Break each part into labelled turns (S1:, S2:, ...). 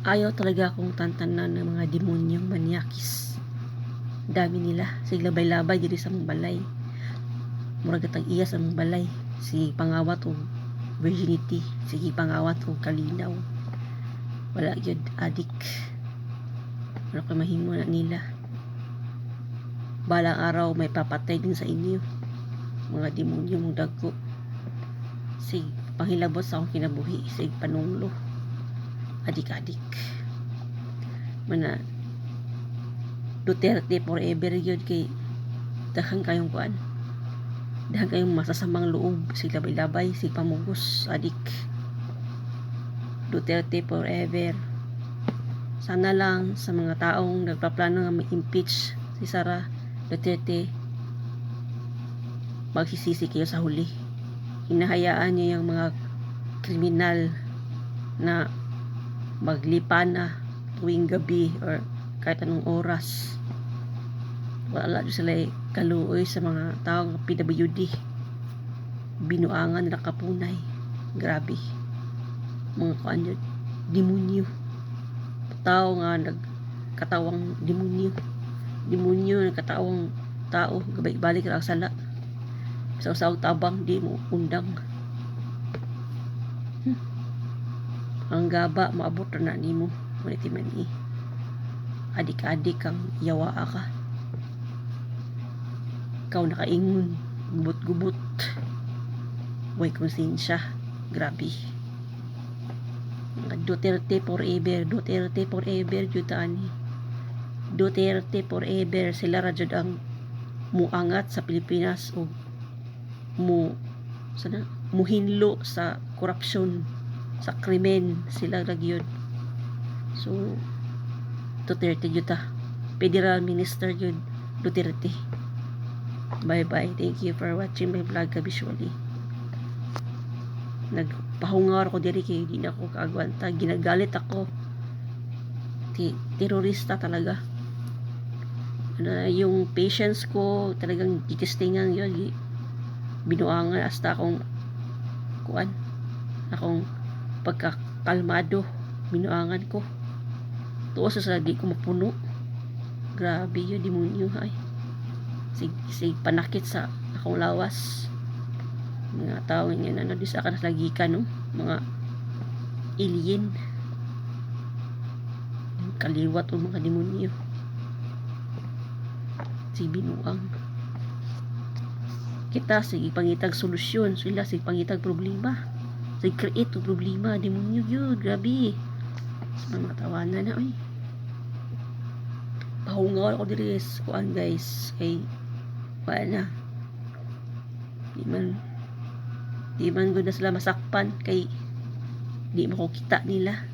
S1: Ayaw talaga akong tantanan ng mga demonyong manyakis. Dami nila. Sige labay-labay diri sa mong balay. Murag atag iya sa mong balay. Sige pangawat og virginity. Sige pangawat og kalinaw. Wala gyud adik. Wala ko mahimo na nila. Balang araw may papatay din sa inyo. Mga demonyo mong dagko. Sige panghilabot sa akong kinabuhi. Sige panunglo. Adik-adik. Mana Duterte forever yun kay dahan kayong kuan. Dahan kayong masasamang loob. Sige labay-labay. Sige pamugos. Adik. Duterte forever. Sana lang sa mga taong nagpaplano nga ma-impeach si Sara Duterte, magsisisi kayo sa huli. Hinahayaan niyo yung mga kriminal na maglipa na tuwing gabi or kahit anong oras. Wala doon sila kaluoy sa mga taong PWD. Binuangan nila kapunay. Grabe. Mga kuan yun. Demonyo. Tao nga nagkatawang demonyo. Demonyo nagkatawang tao. Gabay-balik lang sala. Sa usawag tabang di mo undang. Ang gaba maabot na nimo. Ngunit mani. Adik-adik kang yawa ka. Ikaw nakaingon. Gubot-gubot. Way konsensya. Grabe. Duterte forever. Duterte forever jutani. Duterte forever. Sila ra jud ang muangat sa Pilipinas o muhinlo sa korupsyon, sa krimen. Sila ra gyud. So Duterte jud ta. Federal Minister jud Duterte. Bye bye. Thank you for watching my vlog visually. Nagpahungar ko diri kay di na ako kaagwanta. Ginagalit ako. Terorista talaga. Yung patience ko talagang gitestingan yun. Binuangan hasta akong akong pagkakalmado. Binuangan ko. Tuos sa di ko mapuno. Grabe yun, demonyo ay. Sig panakit sa akong lawas. Mga tao nga na di sa akin naslagikan, no? Mga alien. Kaliwat o mga demonyo. Si binuang. Kita sige pangitag solusyon, sila sige pangitag problema. Sige create o problema, demonyo yun, grabe. Sa mga tawanan na, oy. Pahungaw ako diri kuan guys, kay wala na. Di man gud na sila masakpan kay di makukita nila.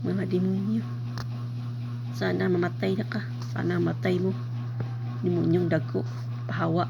S1: Mga demonyo. Sana mamatay na ka. Sana matay mo. Demonyong dagko. Pahawa.